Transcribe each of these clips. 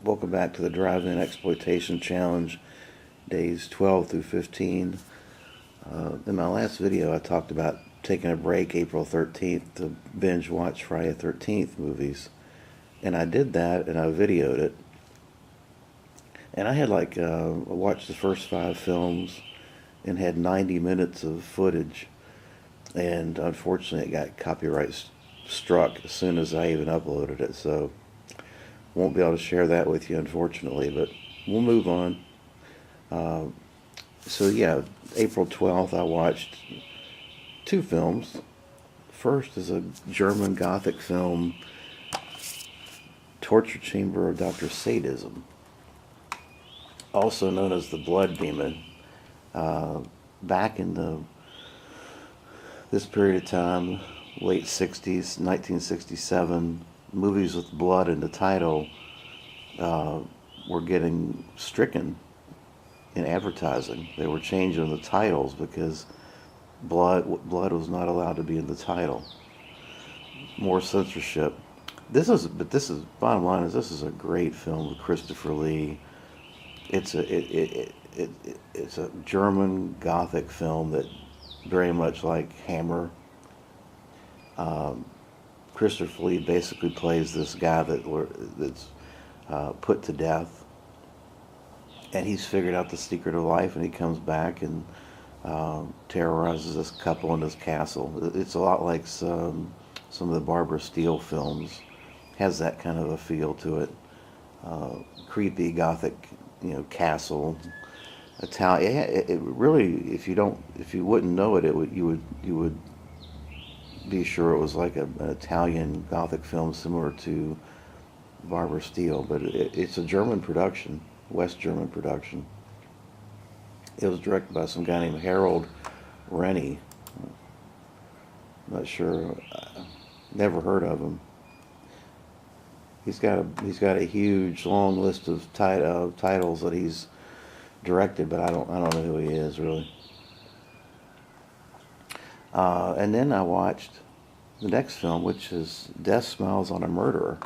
Welcome back to the Drive-In Exploitation Challenge, days 12 through 15. In my last video, I talked about taking a break April 13th to binge watch Friday the 13th movies. And I did that, and I videoed it. And I had watched the first 5 films and had 90 minutes of footage. And unfortunately, it got copyright struck as soon as I even uploaded it. So won't be able to share that with you, unfortunately, but we'll move on. Uh, so yeah, April 12th, I watched 2 films. First is a German Gothic film, Torture Chamber of Dr. Sadism, also known as The Blood Demon. Uh, Back in this period of time, late 60s, 1967, movies with blood in the title were getting stricken in advertising. They were changing the titles because blood was not allowed to be in the title. More censorship. Bottom line is this is a great film with Christopher Lee. It's it's a German Gothic film that very much like Hammer. Christopher Lee basically plays this guy that's put to death, and he's figured out the secret of life, and he comes back and terrorizes this couple in this castle. It's a lot like some of the Barbara Steele films. Has that kind of a feel to it. Creepy Gothic, castle. Italian. It really, if you wouldn't know it, you would be sure it was like an Italian Gothic film similar to Barbara Steele, but it's a German production, West German production. It was directed by some guy named Harold Rennie. Not sure, never heard of him. He's got a huge long list of titles that he's directed, but I don't know who he is really. And then I watched the next film, which is Death Smiles on a Murderer.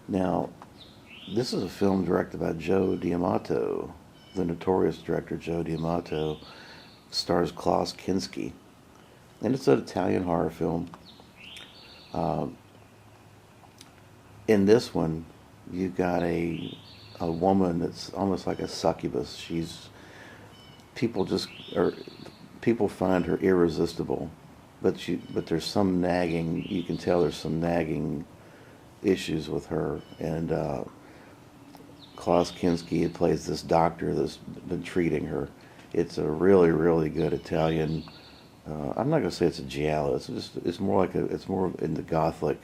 Now, this is a film directed by Joe D'Amato, the notorious director Joe D'Amato. Stars Klaus Kinski, and it's an Italian horror film. In this one, you've got a woman that's almost like a succubus. People find her irresistible, but there's some nagging. You can tell there's some nagging issues with her, and Klaus Kinski plays this doctor that's been treating her. It's a really, really good Italian. I'm not gonna say it's a giallo. It's more in the Gothic,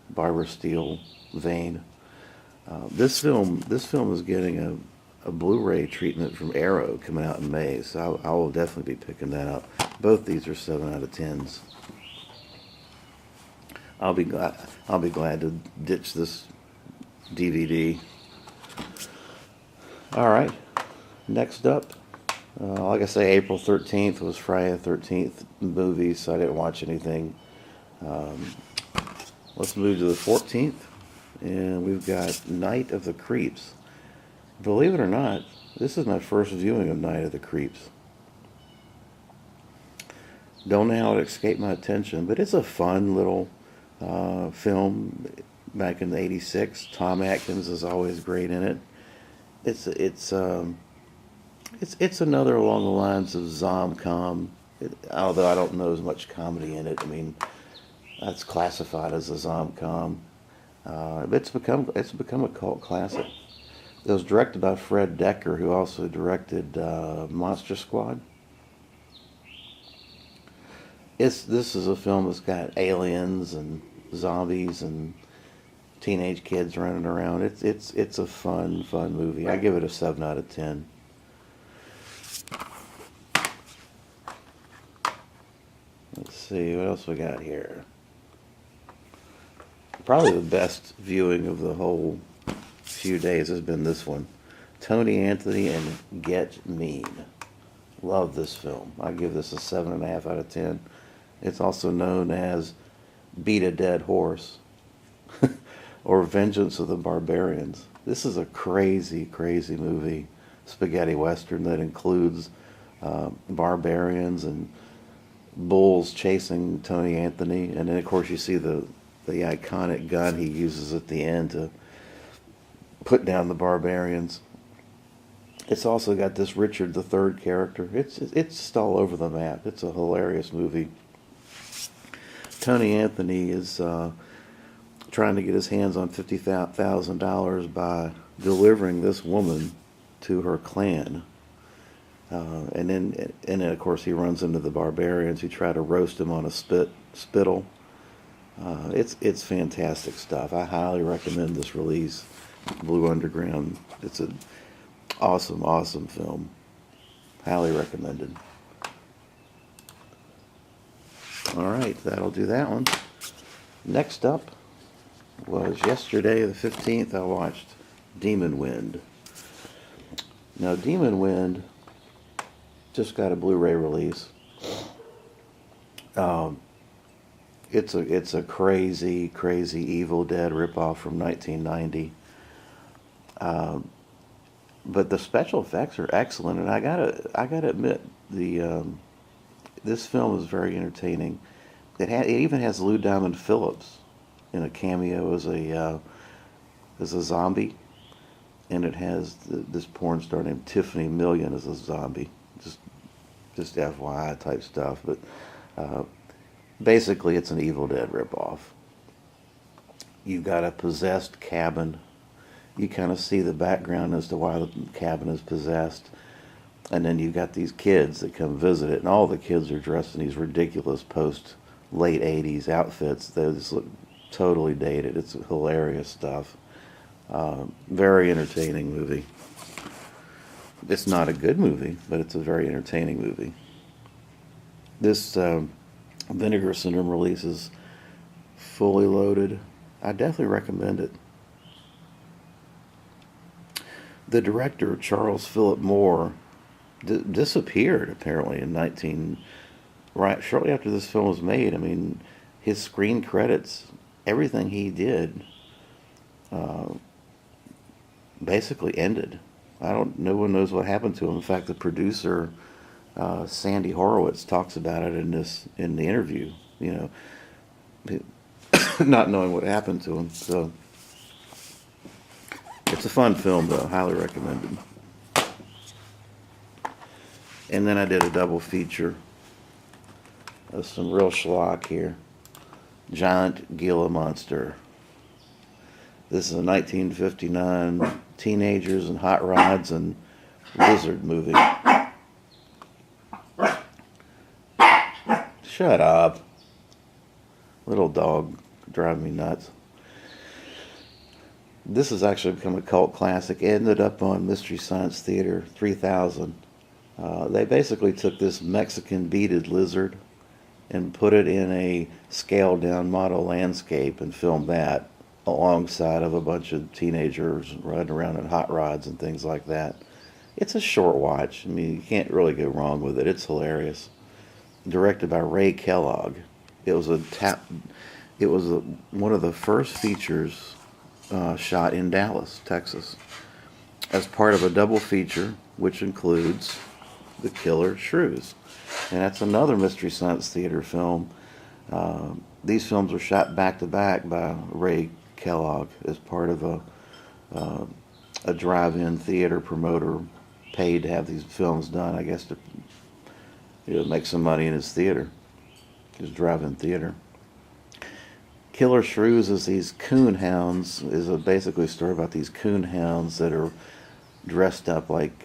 Barbara Steele vein. This film is getting a Blu-ray treatment from Arrow coming out in May, so I will definitely be picking that up. Both these are 7 out of 10s. I'll be glad to ditch this DVD. All right, next up, like I say, April 13th was Friday the 13th movie, so I didn't watch anything. Let's move to the 14th, and we've got Night of the Creeps. Believe it or not, this is my first viewing of Night of the Creeps. Don't know how it escaped my attention, but it's a fun little film back in '86. Tom Atkins is always great in it. It's another along the lines of Zomcom, although I don't know as much comedy in it. I mean, that's classified as a Zomcom. It's become a cult classic. It was directed by Fred Decker, who also directed Monster Squad. This is a film that's got aliens and zombies and teenage kids running around. It's a fun movie. I give it a 7 out of 10. Let's see what else we got here. Probably the best viewing of the whole few days has been this one. Tony Anthony and Get Mean. Love this film. I give this a 7.5 out of 10. It's also known as Beat a Dead Horse. or Vengeance of the Barbarians. This is a crazy, crazy movie, spaghetti western that includes barbarians and bulls chasing Tony Anthony, and then of course you see the iconic gun he uses at the end to put down the barbarians. It's also got this Richard III character. It's just all over the map. It's a hilarious movie. Tony Anthony is trying to get his hands on $50,000 by delivering this woman to her clan. And then of course he runs into the barbarians who try to roast him on a spittle. It's fantastic stuff. I highly recommend this release, Blue Underground. It's an awesome film. Highly recommended. All right, that'll do that one. Next up was yesterday, the 15th, I watched Demon Wind. Now, Demon Wind just got a Blu-ray release. It's a crazy Evil Dead ripoff from 1990. But the special effects are excellent, and I gotta admit, this film is very entertaining. It even has Lou Diamond Phillips in a cameo as a zombie, and it has this porn star named Tiffany Million as a zombie. Just FYI type stuff, but basically it's an Evil Dead ripoff. You've got a possessed cabin. You kind of see the background as to why the cabin is possessed. And then you've got these kids that come visit it, and all the kids are dressed in these ridiculous post-late 80s outfits. They just look totally dated. It's hilarious stuff. Very entertaining movie. It's not a good movie, but it's a very entertaining movie. This Vinegar Syndrome release is fully loaded. I definitely recommend it. The director, Charles Philip Moore, disappeared apparently in shortly after this film was made. I mean, his screen credits, everything he did, basically ended. No one knows what happened to him. In fact, the producer, Sandy Horowitz, talks about it in the interview. You know, not knowing what happened to him. So it's a fun film, though. Highly recommended. And then I did a double feature of some real schlock here. Giant Gila Monster. This is a 1959 teenagers and hot rods and lizard movie. Shut up. Little dog driving me nuts. This has actually become a cult classic. It ended up on Mystery Science Theater 3000. They basically took this Mexican beaded lizard and put it in a scaled down model landscape and filmed that alongside of a bunch of teenagers running around in hot rods and things like that. It's a short watch. I mean, you can't really go wrong with it. It's hilarious. Directed by Ray Kellogg. It was one of the first features shot in Dallas, Texas, as part of a double feature, which includes The Killer Shrews. And that's another Mystery Science Theater film. These films were shot back to back by Ray Kellogg as part of a drive-in theater promoter paid to have these films done, I guess, to make some money in his theater, his drive-in theater. Killer Shrews is these coon hounds, is basically a story about these coon hounds that are dressed up like,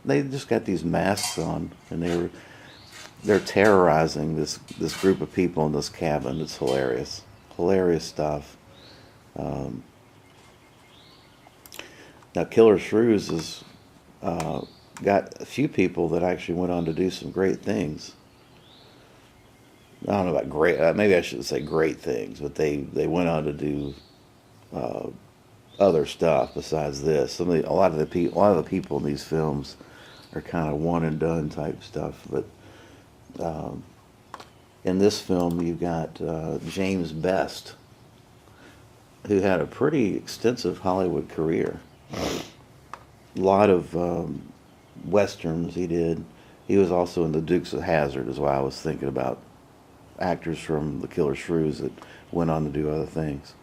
they just got these masks on, and they're terrorizing this group of people in this cabin. It's hilarious. Hilarious stuff. Now, Killer Shrews has got a few people that actually went on to do some great things. I don't know about great, maybe I shouldn't say great things, but they went on to do other stuff besides this. A lot of the people in these films are kind of one and done type stuff, but in this film you've got James Best who had a pretty extensive Hollywood career. A lot of westerns he did. He was also in the Dukes of Hazzard, is why I was thinking about actors from The Killer Shrews that went on to do other things.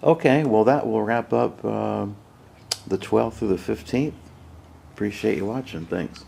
Okay, well, that will wrap up the 12th through the 15th. Appreciate you watching. Thanks.